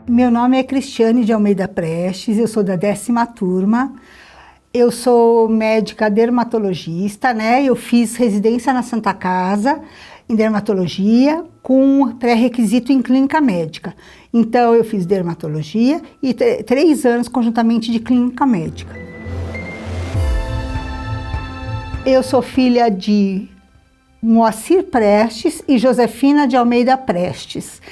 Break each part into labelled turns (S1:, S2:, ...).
S1: Meu nome é Cristiane de Almeida Prestes, eu sou da 10ª turma, eu sou médica dermatologista, né? Eu fiz residência na Santa Casa em dermatologia com pré-requisito em clínica médica. Então eu fiz dermatologia e 3 anos conjuntamente de clínica médica. Eu sou filha de Moacir Prestes e Josefina de Almeida Prestes.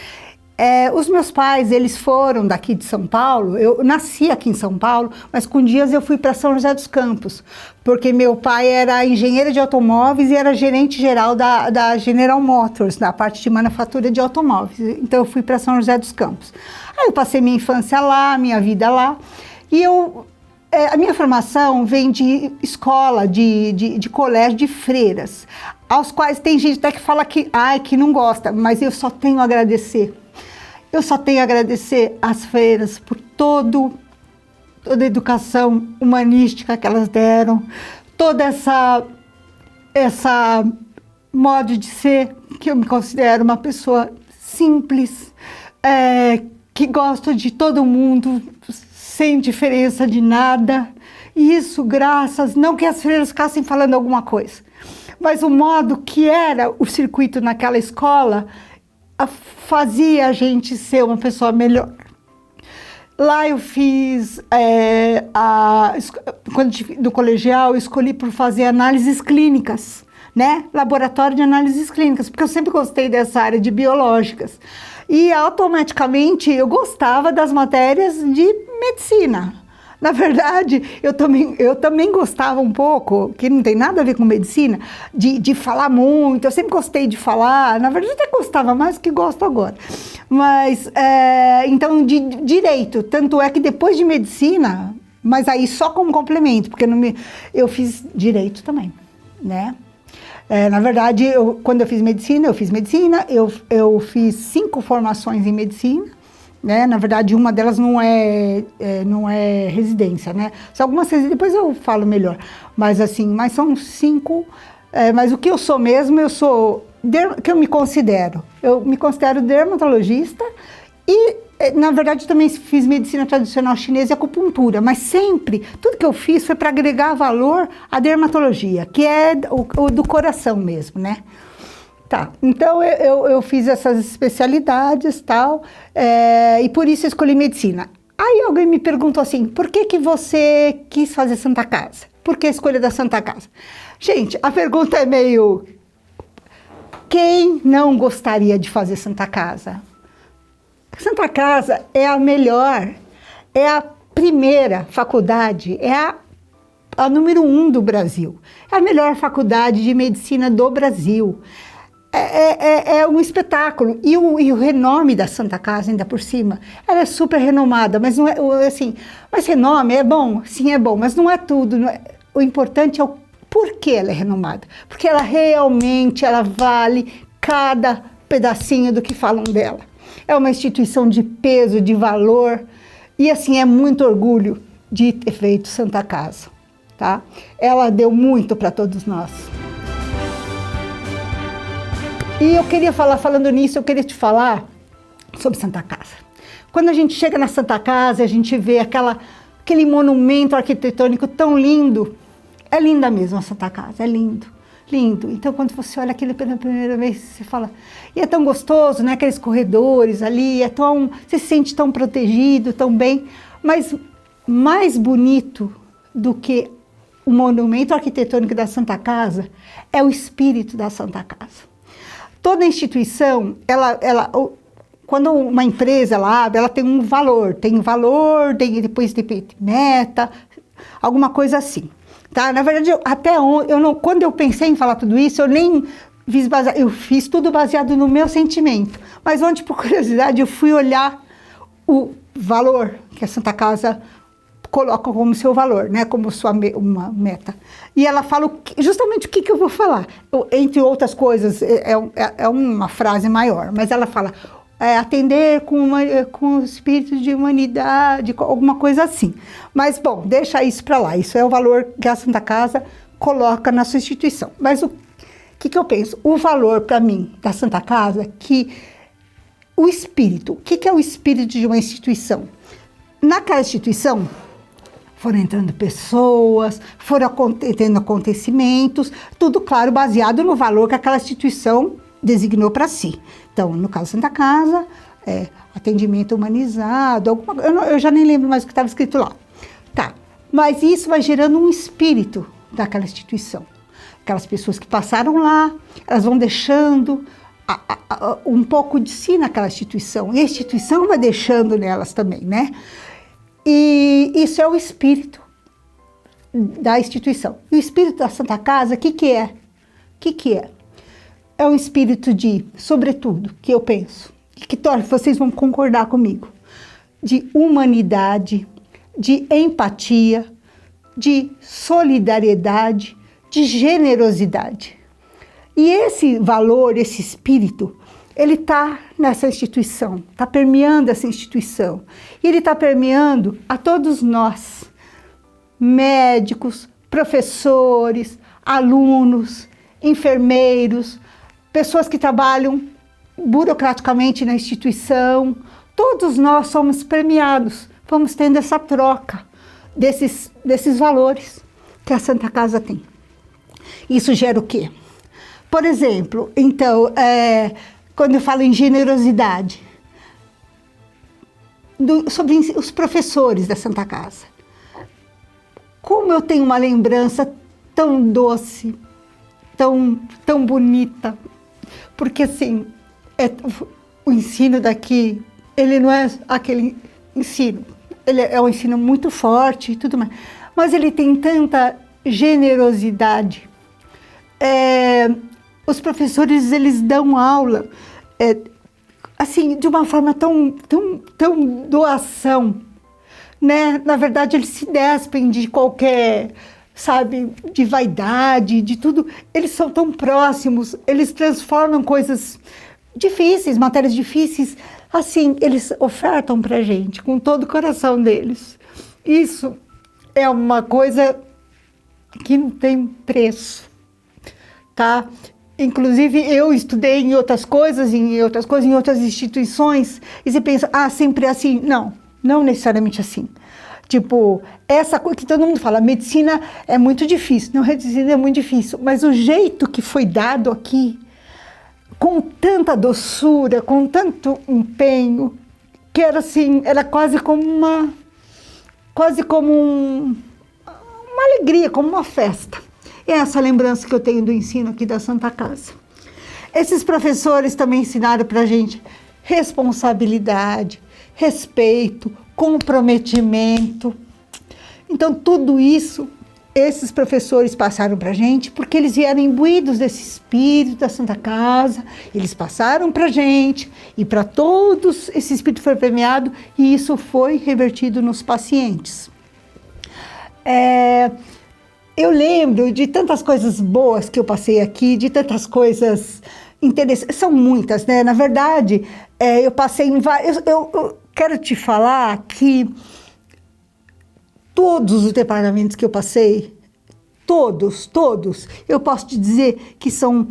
S1: Os meus pais, eles foram daqui de São Paulo, eu nasci aqui em São Paulo, mas com dias eu fui para São José dos Campos, porque meu pai era engenheiro de automóveis e era gerente geral da General Motors, na parte de manufatura de automóveis, então eu fui para São José dos Campos. Aí eu passei minha infância lá, minha vida lá, e a minha formação vem de escola, de colégio de freiras, aos quais tem gente até que fala que não gosta, mas eu só tenho a agradecer. Eu só tenho a agradecer às freiras por toda a educação humanística que elas deram, toda essa modo de ser, que eu me considero uma pessoa simples, que gosto de todo mundo, sem diferença de nada. E isso graças, não que as freiras ficassem falando alguma coisa, mas o modo que era o circuito naquela escola fazia a gente ser uma pessoa melhor. Lá eu fiz, no colegial, eu escolhi por fazer análises clínicas, né? Laboratório de análises clínicas, porque eu sempre gostei dessa área de biológicas. E automaticamente eu gostava das matérias de medicina. Na verdade, eu também gostava um pouco, que não tem nada a ver com medicina, de falar muito. Eu sempre gostei de falar, na verdade eu até gostava mais do que gosto agora. Mas, então, de direito, tanto é que depois de medicina, mas aí só como complemento, porque eu fiz direito também, né? Na verdade, quando eu fiz medicina, eu fiz 5 formações em medicina, né? Na verdade, uma delas não é residência, né? São algumas residências, depois eu falo melhor. Mas são 5. Mas o que eu sou mesmo, que eu me considero dermatologista e, na verdade, também fiz medicina tradicional chinesa e acupuntura, mas sempre, tudo que eu fiz foi para agregar valor à dermatologia, que é o do coração mesmo, né? Tá, então eu fiz essas especialidades e tal, e por isso eu escolhi medicina. Aí alguém me perguntou assim, por que você quis fazer Santa Casa? Por que a escolha da Santa Casa? Gente, a pergunta é meio... Quem não gostaria de fazer Santa Casa? Santa Casa é a melhor, é a primeira faculdade, é a número 1 do Brasil. É a melhor faculdade de medicina do Brasil. É um espetáculo. E o renome da Santa Casa, ainda por cima, ela é super renomada, mas não é assim. Mas renome é bom, sim, é bom, mas não é tudo. O importante é o porquê ela é renomada. Porque ela realmente vale cada pedacinho do que falam dela. É uma instituição de peso, de valor, e assim, é muito orgulho de ter feito Santa Casa, tá? Ela deu muito para todos nós. E eu queria falando nisso, eu queria te falar sobre Santa Casa. Quando a gente chega na Santa Casa, a gente vê aquele monumento arquitetônico tão lindo. É linda mesmo a Santa Casa, é lindo, lindo. Então, quando você olha aquilo pela primeira vez, você fala... E é tão gostoso, né? Aqueles corredores ali, você se sente tão protegido, tão bem. Mas mais bonito do que o monumento arquitetônico da Santa Casa é o espírito da Santa Casa. Toda instituição, quando uma empresa abre, ela tem um valor, depois tem meta, alguma coisa assim. Tá? Na verdade, quando eu pensei em falar tudo isso, eu fiz tudo baseado no meu sentimento. Mas ontem, por curiosidade, eu fui olhar o valor que a Santa Casa coloca como seu valor, né, como uma meta. E ela fala justamente o que eu vou falar. Entre outras coisas, é uma frase maior, mas ela fala atender com espírito de humanidade, alguma coisa assim. Mas, bom, deixa isso para lá. Isso é o valor que a Santa Casa coloca na sua instituição. Mas o que eu penso? O valor, para mim, da Santa Casa, que o espírito. O que é o espírito de uma instituição? Naquela instituição, foram entrando pessoas, foram tendo acontecimentos, tudo, claro, baseado no valor que aquela instituição designou para si. Então, no caso Santa Casa, atendimento humanizado, eu já nem lembro mais o que estava escrito lá. Tá, mas isso vai gerando um espírito daquela instituição. Aquelas pessoas que passaram lá, elas vão deixando um pouco de si naquela instituição, e a instituição vai deixando nelas também, né? E isso é o espírito da instituição. E o espírito da Santa Casa, o que é? O que é? É um espírito de, sobretudo, que eu penso, que vocês vão concordar comigo, de humanidade, de empatia, de solidariedade, de generosidade. E esse valor, esse espírito, ele está nessa instituição, está permeando essa instituição. E ele está permeando a todos nós, médicos, professores, alunos, enfermeiros, pessoas que trabalham burocraticamente na instituição. Todos nós somos premiados, vamos tendo essa troca desses valores que a Santa Casa tem. Isso gera o quê? Por exemplo, então, quando eu falo em generosidade, sobre os professores da Santa Casa. Como eu tenho uma lembrança tão doce, tão bonita, porque assim, o ensino daqui, ele não é aquele ensino, ele é um ensino muito forte e tudo mais, mas ele tem tanta generosidade. Os professores, eles dão aula, assim, de uma forma tão doação, né? Na verdade, eles se despem de qualquer, sabe, de vaidade, de tudo. Eles são tão próximos, eles transformam coisas difíceis, matérias difíceis, assim, eles ofertam pra gente, com todo o coração deles. Isso é uma coisa que não tem preço, tá? Inclusive, eu estudei em outras coisas, em outras instituições, e você pensa, sempre é assim. Não necessariamente assim. Tipo, essa coisa que todo mundo fala, medicina é muito difícil, não, medicina é muito difícil, mas o jeito que foi dado aqui, com tanta doçura, com tanto empenho, que era assim, era quase como uma alegria, como uma festa. É essa lembrança que eu tenho do ensino aqui da Santa Casa. Esses professores também ensinaram para a gente responsabilidade, respeito, comprometimento. Então, tudo isso, esses professores passaram para a gente, porque eles vieram imbuídos desse espírito da Santa Casa, eles passaram para a gente, e para todos esse espírito foi premiado, e isso foi revertido nos pacientes. Eu lembro de tantas coisas boas que eu passei aqui, de tantas coisas interessantes, são muitas, né? Na verdade, eu passei em vários. Eu quero te falar que todos os departamentos que eu passei, todos, eu posso te dizer que são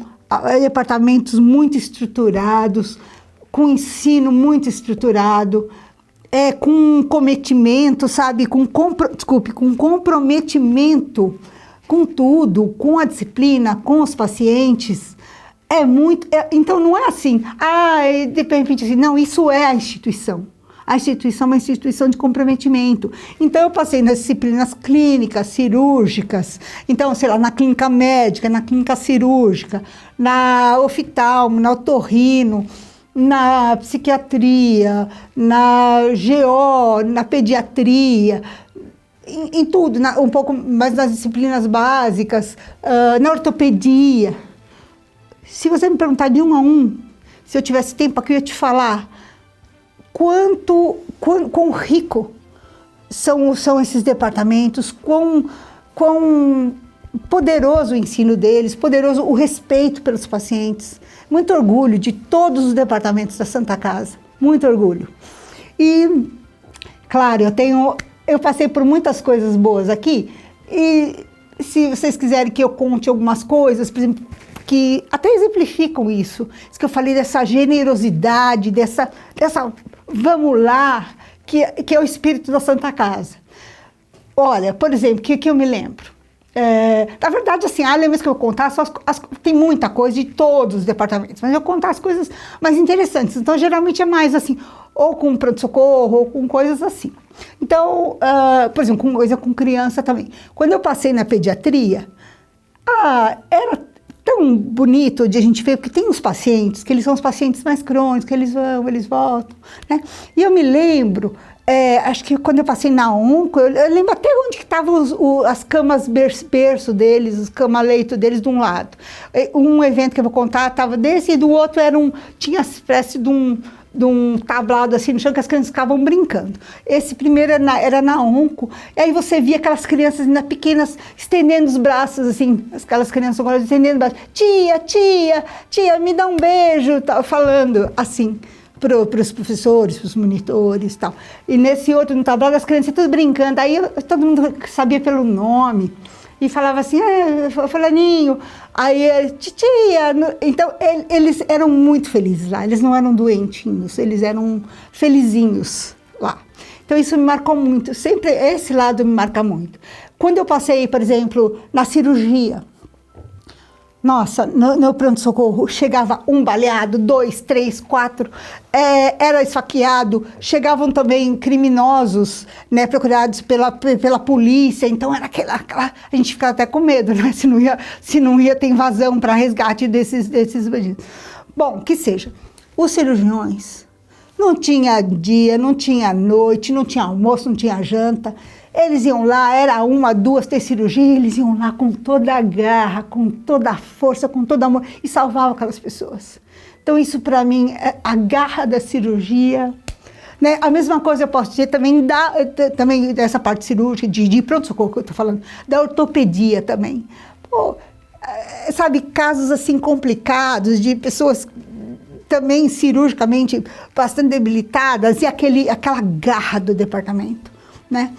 S1: departamentos muito estruturados, com ensino muito estruturado, com cometimento, sabe? Com comprometimento com tudo, com a disciplina, com os pacientes. Então, não é assim, de repente, assim, não, isso é a instituição. A instituição é uma instituição de comprometimento. Então, eu passei nas disciplinas clínicas, cirúrgicas, então, sei lá, na clínica médica, na clínica cirúrgica, na oftalmo, na otorrino, na psiquiatria, na GO, na pediatria, em tudo, um pouco mais nas disciplinas básicas, na ortopedia. Se você me perguntar de um a um, se eu tivesse tempo aqui, eu ia te falar quão rico são esses departamentos, quão poderoso o ensino deles, poderoso o respeito pelos pacientes. Muito orgulho de todos os departamentos da Santa Casa, muito orgulho. E, claro, eu passei por muitas coisas boas aqui, e se vocês quiserem que eu conte algumas coisas, por exemplo, que até exemplificam isso que eu falei, dessa generosidade, dessa vamos lá, que é o espírito da Santa Casa. Olha, por exemplo, o que eu me lembro? Na verdade, assim, lembra que eu vou contar, tem muita coisa de todos os departamentos, mas eu vou contar as coisas mais interessantes. Então, geralmente é mais assim, ou com pronto-socorro, ou com coisas assim. Então, por exemplo, coisa com criança também. Quando eu passei na pediatria, era tão bonito de a gente ver, porque tem uns pacientes, que eles são os pacientes mais crônicos, que eles vão, eles voltam, né? E eu me lembro, acho que quando eu passei na onco, eu lembro até onde que estavam as camas berço deles, os cama-leito deles de um lado. Um evento que eu vou contar estava desse, e do outro tinha espécie de um tablado assim no chão que as crianças ficavam brincando. Esse primeiro era na onco, e aí você via aquelas crianças ainda pequenas estendendo os braços, assim, aquelas crianças agora estendendo os braços, tia, me dá um beijo, tal, falando assim para os professores, para os monitores e tal. E nesse outro, no tablado, as crianças tudo brincando, aí todo mundo sabia pelo nome, e falava assim, fulaninho, aí, titia. Então, eles eram muito felizes lá, eles não eram doentinhos, eles eram felizinhos lá. Então, isso me marcou muito, sempre esse lado me marca muito. Quando eu passei, por exemplo, na cirurgia, nossa, no pronto-socorro chegava um baleado, 2, 3, 4, era esfaqueado, chegavam também criminosos, né, procurados pela polícia, então era aquela, a gente ficava até com medo, né, se não ia ter invasão para resgate desses bandidos. Bom, que seja, os cirurgiões, não tinha dia, não tinha noite, não tinha almoço, não tinha janta. Eles iam lá, era 1, 2, 3 cirurgias, eles iam lá com toda a garra, com toda a força, com todo amor, e salvavam aquelas pessoas. Então isso para mim é a garra da cirurgia, né? A mesma coisa eu posso dizer também dessa parte cirúrgica, de pronto-socorro que eu estou falando, da ortopedia também. Pô, sabe, casos assim complicados, de pessoas também cirurgicamente bastante debilitadas, e aquela garra do departamento, né?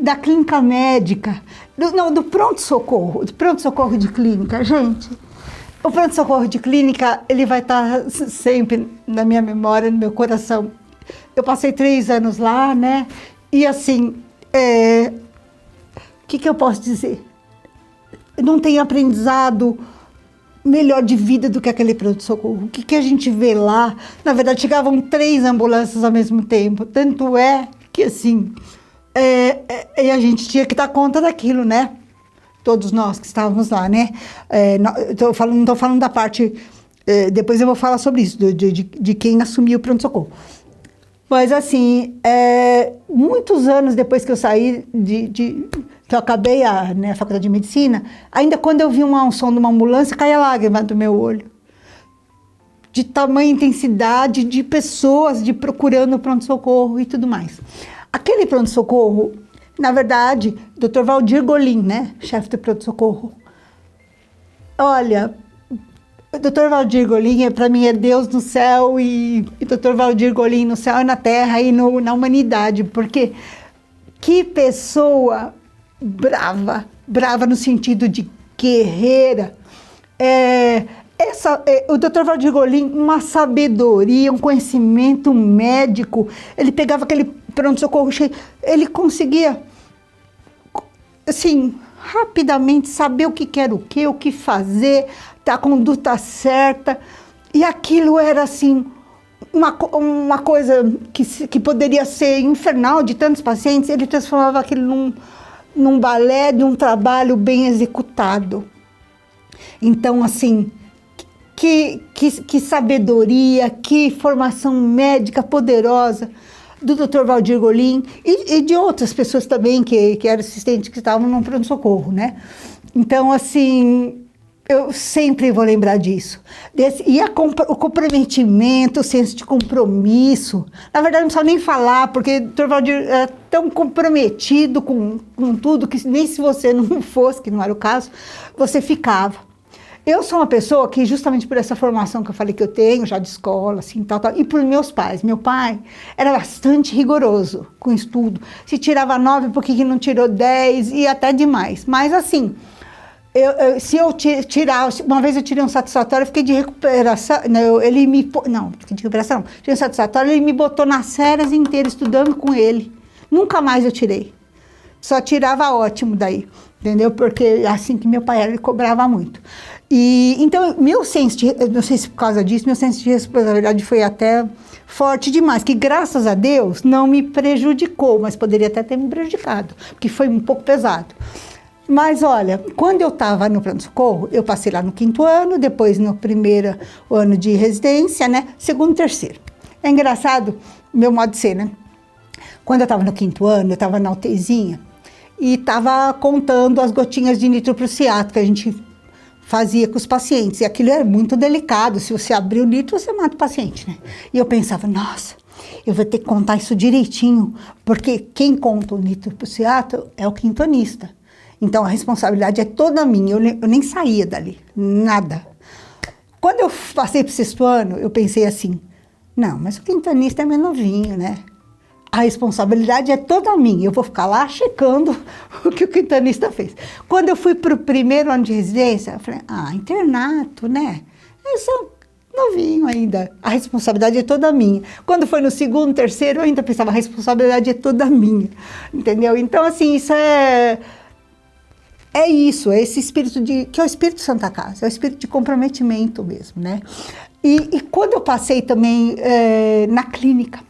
S1: Da clínica médica, do pronto-socorro de clínica, gente, o pronto-socorro de clínica, ele vai estar sempre na minha memória, no meu coração. Eu passei 3 anos lá, né, e assim, o que eu posso dizer? Eu não tenho aprendizado melhor de vida do que aquele pronto-socorro. O que a gente vê lá? Na verdade, chegavam 3 ambulâncias ao mesmo tempo, tanto que assim, e a gente tinha que dar conta daquilo, né? Todos nós que estávamos lá, né? Não estou falando da parte, depois eu vou falar sobre isso, de quem assumiu o pronto-socorro. Mas assim, muitos anos depois que eu saí, que eu acabei a faculdade de medicina, ainda quando eu vi um som de uma ambulância, caía lágrima do meu olho. De tamanha intensidade, de pessoas procurando pronto-socorro e tudo mais. Aquele pronto-socorro, na verdade, Dr. Valdir Golim, né, chefe do pronto-socorro. Olha, o Dr. Valdir Golim, para mim, é Deus no céu e Dr. Valdir Golim no céu e na terra e na humanidade, porque que pessoa brava no sentido de guerreira. O Dr. Valdir Golim, uma sabedoria, um conhecimento médico, ele pegava aquele pronto-socorro cheio, ele conseguia, assim, rapidamente saber o que era o que fazer, a conduta certa, e aquilo era, assim, uma coisa que poderia ser infernal de tantos pacientes, ele transformava aquilo num balé de um trabalho bem executado. Então, assim, que sabedoria, que formação médica poderosa do Dr. Valdir Golim e de outras pessoas também que eram assistentes que estavam no pronto-socorro, né? Então, assim, eu sempre vou lembrar disso. O comprometimento, o senso de compromisso. Na verdade, não precisa nem falar, porque o Dr. Valdir era tão comprometido com tudo, que nem se você não fosse, que não era o caso, você ficava. Eu sou uma pessoa que, justamente por essa formação que eu falei que eu tenho, já de escola, assim, tal, e por meus pais. Meu pai era bastante rigoroso com estudo. Se tirava 9, por que não tirou 10? E até demais. Mas, assim, Se eu tirar, uma vez eu tirei um satisfatório, eu fiquei de recuperação, não, fiquei de recuperação, tirei um satisfatório, ele me botou nas férias inteiras estudando com ele. Nunca mais eu tirei. Só tirava ótimo daí, entendeu? Porque assim que meu pai era, ele cobrava muito. E então, não sei se por causa disso, meu senso de responsabilidade foi até forte demais, que graças a Deus não me prejudicou, mas poderia até ter me prejudicado, porque foi um pouco pesado. Mas olha, quando eu estava no pronto-socorro, eu passei lá no 5º ano, depois no 1º ano de residência, né? 2º e 3º. É engraçado, meu modo de ser, né? Quando eu estava no 5º ano, eu estava na UTIzinha e estava contando as gotinhas de nitroprusiato que a gente fazia com os pacientes. E aquilo era muito delicado, se você abrir o nitro, você mata o paciente, né? E eu pensava, nossa, eu vou ter que contar isso direitinho, porque quem conta o nitroprusiato é o quintonista. Então, a responsabilidade é toda minha, eu nem saía dali, nada. Quando eu passei para o 6º ano, eu pensei assim, não, mas o quintonista é mais novinho, né? A responsabilidade é toda minha, eu vou ficar lá checando o que o quintonista fez. Quando eu fui para o 1º ano de residência, eu falei, internato, né? Eles são novinho ainda, a responsabilidade é toda minha. Quando foi no 2º, 3º, eu ainda pensava, a responsabilidade é toda minha, entendeu? Então, assim, isso é esse espírito que é o espírito Santa Casa, é o espírito de comprometimento mesmo, né? E quando eu passei também na clínica,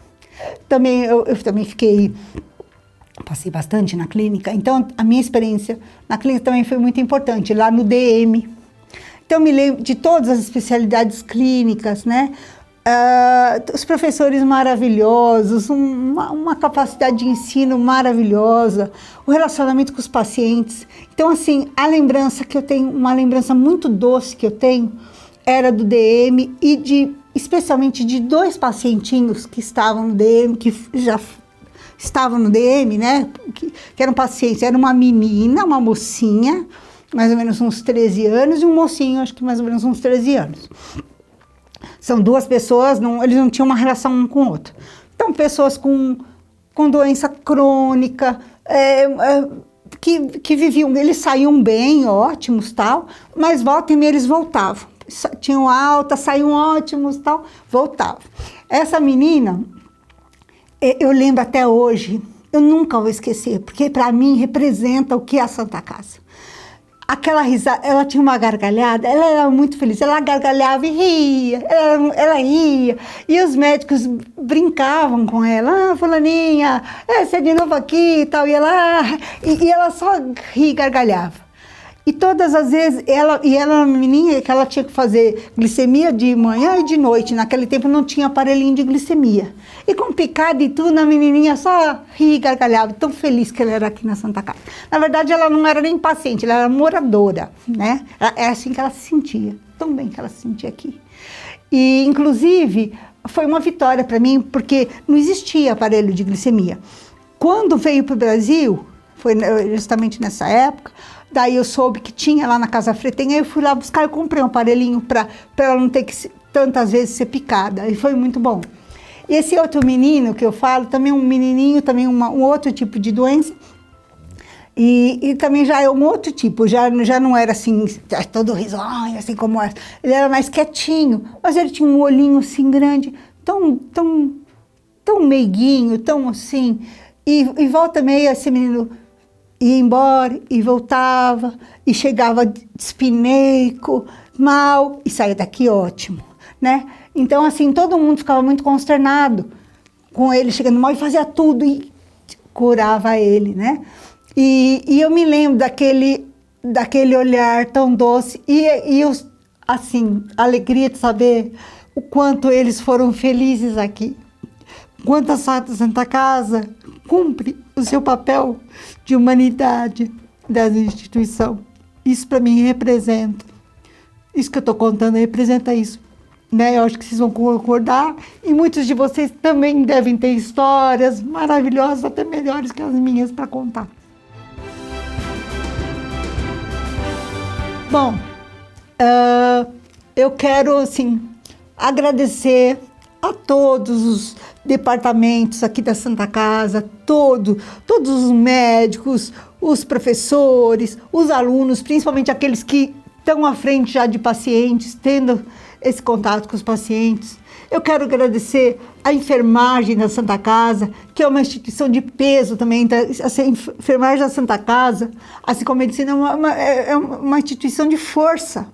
S1: também eu também passei bastante na clínica, então a minha experiência na clínica também foi muito importante, lá no DM. Então, me lembro de todas as especialidades clínicas, né? Os professores maravilhosos, uma capacidade de ensino maravilhosa, o relacionamento com os pacientes. Então, assim, a lembrança que eu tenho, uma lembrança muito doce que eu tenho, era do DM e especialmente de 2 pacientinhos que estavam no DM, que já estavam no DM, né? Que eram pacientes, era uma menina, uma mocinha, mais ou menos uns 13 anos, e um mocinho, acho que mais ou menos uns 13 anos. São 2 pessoas, eles não tinham uma relação um com o outro. Então, pessoas com doença crônica, que viviam, eles saíam bem, ótimos, tal, mas volta e meia eles voltavam. Tinham alta, saíam ótimos, tal, voltavam. Essa menina, eu lembro até hoje, eu nunca vou esquecer, porque para mim representa o que é a Santa Casa. Aquela risada, ela tinha uma gargalhada, ela era muito feliz, ela gargalhava e ria, ela ia, e os médicos brincavam com ela, fulaninha, você é de novo aqui e tal, e ela só ria e gargalhava. E todas as vezes, ela era uma menininha que ela tinha que fazer glicemia de manhã e de noite. Naquele tempo não tinha aparelhinho de glicemia. E com picada e tudo, a menininha só ria e gargalhava, tão feliz que ela era aqui na Santa Casa. Na verdade, ela não era nem paciente, ela era moradora, né? É assim que ela se sentia, tão bem que ela se sentia aqui. E, inclusive, foi uma vitória para mim, porque não existia aparelho de glicemia. Quando veio para o Brasil, foi justamente nessa época, daí eu soube que tinha lá na Casa Fretenha, aí eu fui lá buscar, eu comprei um aparelhinho para ela não ter que tantas vezes ser picada, e foi muito bom. E esse outro menino que eu falo, também um menininho, também um outro tipo de doença, e também já é um outro tipo, já não era assim, todo risonho, assim como essa, ele era mais quietinho, mas ele tinha um olhinho assim grande, tão meiguinho, tão assim, e volta e meia esse menino ia embora e voltava, e chegava despineico, mal, e saía daqui ótimo, né? Então, assim, todo mundo ficava muito consternado com ele chegando mal e fazia tudo, e curava ele, né? E eu me lembro daquele olhar tão doce, e eu, assim, a alegria de saber o quanto eles foram felizes aqui, quanto a Santa Casa cumpre o seu papel de humanidade dessa instituição. Isso para mim representa, isso que eu estou contando representa isso, né? Eu acho que vocês vão concordar, e muitos de vocês também devem ter histórias maravilhosas, até melhores que as minhas para contar. Bom, eu quero, assim, agradecer a todos departamentos aqui da Santa Casa, todos os médicos, os professores, os alunos, principalmente aqueles que estão à frente já de pacientes, tendo esse contato com os pacientes. Eu quero agradecer a enfermagem da Santa Casa, que é uma instituição de peso também. A enfermagem da Santa Casa, assim como a medicina, é uma instituição de força.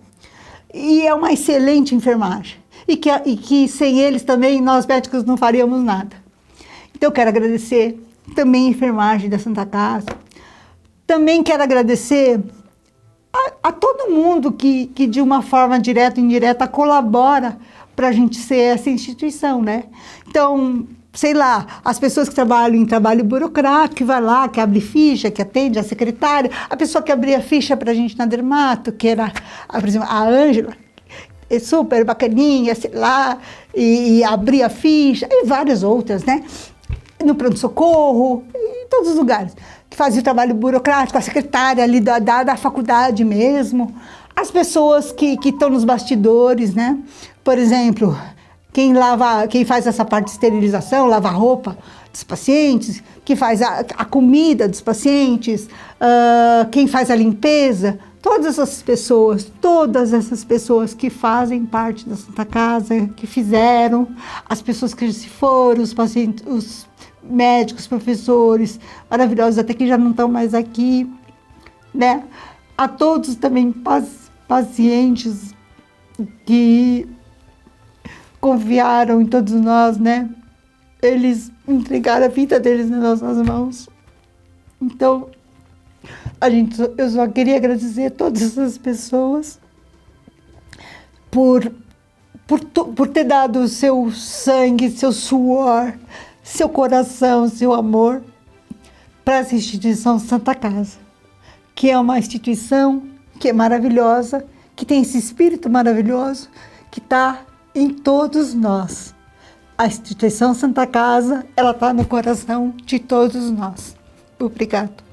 S1: E é uma excelente enfermagem. E que sem eles também, nós médicos não faríamos nada. Então eu quero agradecer também a enfermagem da Santa Casa. Também quero agradecer a todo mundo que de uma forma direta ou indireta colabora para a gente ser essa instituição, né? Então, sei lá, as pessoas que trabalham em trabalho burocrático, que vai lá, que abre ficha, que atende a secretária, a pessoa que abria ficha para a gente na Dermato, que era, por exemplo, a Ângela, é super bacaninha, sei lá, e abria ficha, e várias outras, né? No pronto-socorro, em todos os lugares, que fazia o trabalho burocrático, a secretária ali da faculdade mesmo, as pessoas que estão nos bastidores, né? Por exemplo, quem faz essa parte de esterilização, lava a roupa dos pacientes, que faz a comida dos pacientes, quem faz a limpeza, todas essas pessoas que fazem parte da Santa Casa, que fizeram, as pessoas que se foram, os pacientes, os médicos, professores, maravilhosos, até que já não estão mais aqui, né? A todos também pacientes que confiaram em todos nós, né? Eles entregaram a vida deles nas nossas mãos. Então, eu só queria agradecer a todas essas pessoas por ter dado o seu sangue, seu suor, seu coração, seu amor para essa instituição Santa Casa, que é uma instituição que é maravilhosa, que tem esse espírito maravilhoso, que está em todos nós. A instituição Santa Casa, ela está no coração de todos nós. Obrigado.